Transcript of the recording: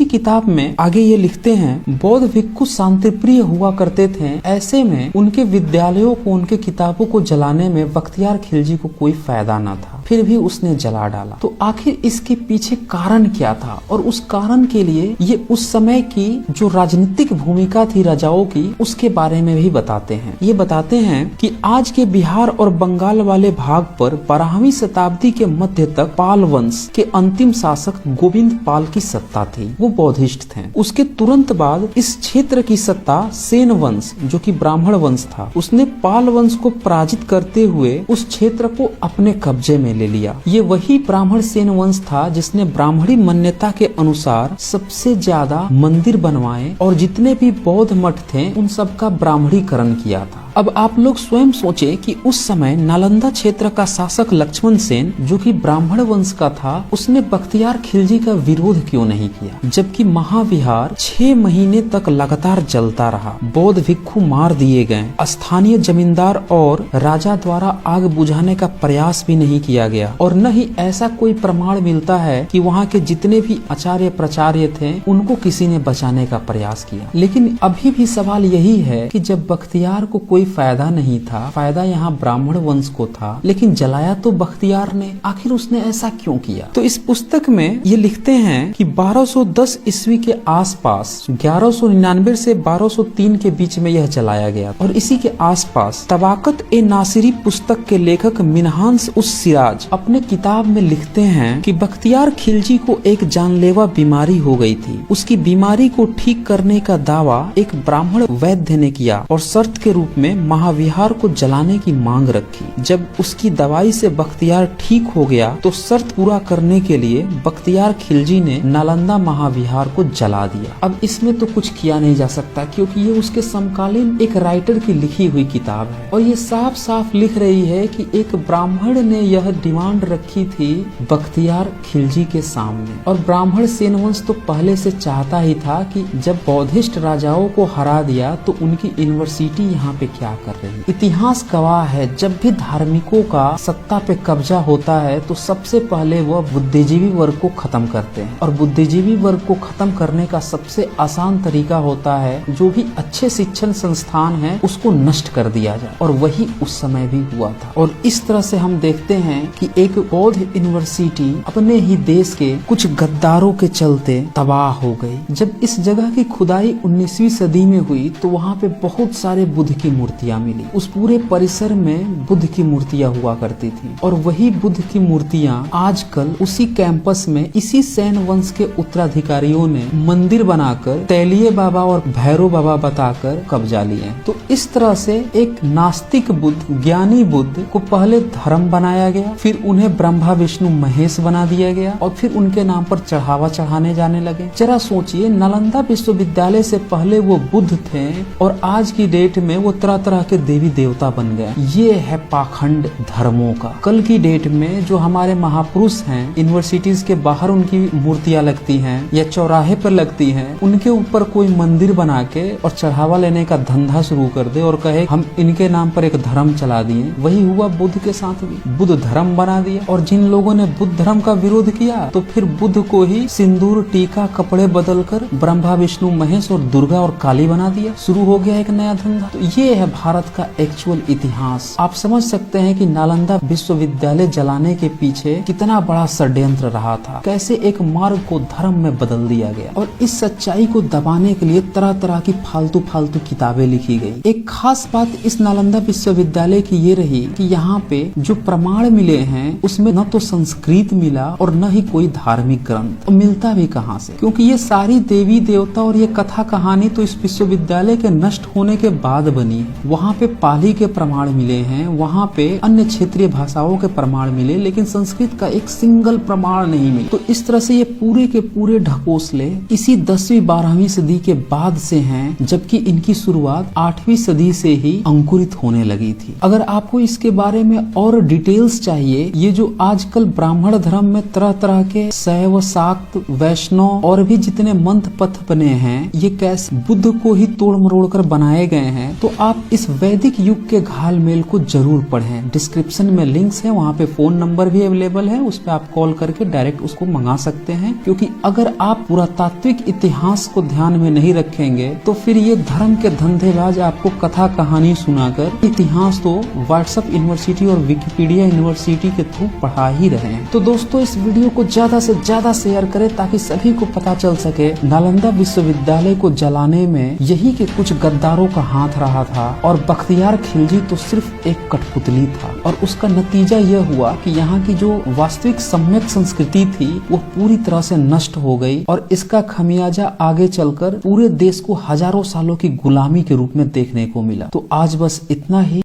इसी किताब में आगे ये लिखते हैं, बौद्ध भिक्षु शांतिप्रिय हुआ करते थे, ऐसे में उनके विद्यालयों को, उनके किताबों को जलाने में बख्तियार खिलजी को कोई फायदा न था, फिर भी उसने जला डाला। तो आखिर इसके पीछे कारण क्या था, और उस कारण के लिए ये उस समय की जो राजनीतिक भूमिका थी राजाओं की, उसके बारे में भी बताते हैं। ये बताते हैं कि आज के बिहार और बंगाल वाले भाग पर 12वीं शताब्दी के मध्य तक पाल वंश के अंतिम शासक गोविंद पाल की सत्ता थी, वो बौद्धिस्ट थे। उसके तुरंत बाद इस क्षेत्र की सत्ता सेन वंश, जो कि ब्राह्मण वंश था, उसने पाल वंश को पराजित करते हुए उस क्षेत्र को अपने कब्जे में ले लिया। ये वही ब्राह्मण सेन वंश था जिसने ब्राह्मणी मान्यता के अनुसार सबसे ज्यादा मंदिर बनवाए और जितने भी बौद्ध मठ थे उन सब का ब्राह्मणीकरण किया था। अब आप लोग स्वयं सोचे कि उस समय नालंदा क्षेत्र का शासक लक्ष्मण सेन, जो कि ब्राह्मण वंश का था, उसने बख्तियार खिलजी का विरोध क्यों नहीं किया, जबकि महाविहार 6 महीने तक लगातार जलता रहा, बौद्ध भिक्षु मार दिए गए, स्थानीय जमींदार और राजा द्वारा आग बुझाने का प्रयास भी नहीं किया गया, और न ही ऐसा कोई प्रमाण मिलता है कि वहाँ के जितने भी आचार्य प्रचार्य थे उनको किसी ने बचाने का प्रयास किया। लेकिन अभी भी सवाल यही है कि जब बख्तियार को कोई फायदा नहीं था, फायदा यहाँ ब्राह्मण वंश को था, लेकिन जलाया तो बख्तियार ने, आखिर उसने ऐसा क्यों किया? तो इस पुस्तक में ये लिखते हैं कि 1210 ईस्वी के आसपास 1199 से 1203 के बीच में यह जलाया गया, और इसी के आसपास तबाकत ए नासिरी पुस्तक के लेखक मिनहास उस सिराज अपने किताब में लिखते हैं कि बख्तियार खिलजी को एक जानलेवा बीमारी हो गई थी। उसकी बीमारी को ठीक करने का दावा एक ब्राह्मण वैद्य ने किया और शर्त के रूप में महाविहार को जलाने की मांग रखी। जब उसकी दवाई से बख्तियार ठीक हो गया तो शर्त पूरा करने के लिए बख्तियार खिलजी ने नालंदा महाविहार को जला दिया। अब इसमें तो कुछ किया नहीं जा सकता, क्योंकि ये उसके समकालीन एक राइटर की लिखी हुई किताब है, और ये साफ साफ लिख रही है कि एक ब्राह्मण ने यह डिमांड रखी थी बख्तियार खिलजी के सामने, और ब्राह्मण सेन वंश तो पहले से चाहता ही था कि जब बौद्धिस्ट राजाओं को हरा दिया तो उनकी यूनिवर्सिटी यहाँ पे क्या कर रही है। इतिहास गवाह है, जब भी धार्मिकों का सत्ता पे कब्जा होता है तो सबसे पहले वह बुद्धिजीवी वर्ग को खत्म करते हैं, और बुद्धिजीवी वर्ग को खत्म करने का सबसे आसान तरीका होता है जो भी अच्छे शिक्षण संस्थान है उसको नष्ट कर दिया जाए, और वही उस समय भी हुआ था। और इस तरह से हम देखते हैं कि एक बौद्ध यूनिवर्सिटी अपने ही देश के कुछ गद्दारों के चलते तबाह हो गई। जब इस जगह की खुदाई 19वीं सदी में हुई तो वहाँ पे बहुत सारे बुद्ध की मूर्तियां मिली। उस पूरे परिसर में बुद्ध की मूर्तियां हुआ करती थी, और वही बुद्ध की मूर्तियां आजकल उसी कैंपस में इसी सेन वंश के उत्तराधिकारियों ने मंदिर बनाकर तैलिये बाबा और भैरव बाबा बताकर कब्जा लिए। तो इस तरह से एक नास्तिक बुद्ध, ज्ञानी बुद्ध को पहले धर्म बनाया गया, फिर उन्हें ब्रह्मा विष्णु महेश बना दिया गया, और फिर उनके नाम पर चढ़ावा चढ़ाने जाने लगे। जरा सोचिए, नालंदा विश्वविद्यालय से पहले वो बुद्ध थे और आज की डेट में वो तरह तरह के देवी देवता बन गए। ये है पाखंड धर्मों का। कल की डेट में जो हमारे महापुरुष हैं, यूनिवर्सिटीज के बाहर उनकी मूर्तियां लगती हैं या चौराहे पर लगती हैं, उनके ऊपर कोई मंदिर बना के और चढ़ावा लेने का धंधा शुरू कर दे और कहे हम इनके नाम पर एक धर्म चला दिए। वही हुआ बुद्ध के साथ भी, बुद्ध धर्म बना दिया, और जिन लोगों ने बुद्ध धर्म का विरोध किया तो फिर बुद्ध को ही सिंदूर टीका कपड़े बदलकर ब्रह्मा विष्णु महेश और दुर्गा और काली बना दिया। शुरू हो गया एक नया धंधा। तो ये है भारत का एक्चुअल इतिहास। आप समझ सकते हैं कि नालंदा विश्वविद्यालय जलाने के पीछे कितना बड़ा षड्यंत्र रहा था, कैसे एक मार्ग को धर्म में बदल दिया गया, और इस सच्चाई को दबाने के लिए तरह तरह की फालतू फालतू किताबें लिखी गई। एक खास बात इस नालंदा विश्वविद्यालय की ये रही कि यहाँ पे जो प्रमाण मिले हैं उसमें न तो संस्कृत मिला और न ही कोई धार्मिक ग्रंथ। तो मिलता भी कहाँ से, क्योंकि ये सारी देवी देवता और ये कथा कहानी तो इस विश्वविद्यालय के नष्ट होने के बाद बनी है। वहाँ पे पाली के प्रमाण मिले हैं, वहाँ पे अन्य क्षेत्रीय भाषाओं के प्रमाण मिले, लेकिन संस्कृत का एक सिंगल प्रमाण नहीं मिला। तो इस तरह से ये पूरे के पूरे ढकोसले इसी 10वीं 12वीं सदी के बाद से हैं, जबकि इनकी शुरुआत 8वीं सदी से ही अंकुरित होने लगी थी। अगर आपको इसके बारे में और डिटेल्स चाहिए, ये जो आजकल ब्राह्मण धर्म में तरह तरह के शैव, शाक्त, वैष्णव और भी जितने मंत्र पथ बने हैं, ये कैसे बुद्ध को ही तोड़ मरोड़ कर बनाए गए हैं, तो आप इस वैदिक युग के घालमेल को जरूर पढ़ें। डिस्क्रिप्शन में लिंक्स है, वहाँ पे फोन नंबर भी अवेलेबल है, उस पर आप कॉल करके डायरेक्ट उसको मंगा सकते हैं। क्योंकि अगर आप पुरातात्विक इतिहास को ध्यान में नहीं रखेंगे तो फिर ये धर्म के धंधेबाज आपको कथा कहानी सुनाकर इतिहास तो व्हाट्सएप यूनिवर्सिटी और विकिपीडिया यूनिवर्सिटी के थ्रू पढ़ा ही रहे हैं। तो दोस्तों इस वीडियो को ज्यादा से ज्यादा शेयर करें ताकि सभी को पता चल सके नालंदा विश्वविद्यालय को जलाने में यही के कुछ गद्दारों का हाथ रहा था और बख्तियार खिलजी तो सिर्फ एक कठपुतली था। और उसका नतीजा यह हुआ कि यहाँ की जो वास्तविक सम्यक संस्कृति थी वो पूरी तरह से नष्ट हो गई और इसका खमियाजा आगे चलकर पूरे देश को हजारों सालों की गुलामी के रूप में देखने को मिला। तो आज बस इतना ही।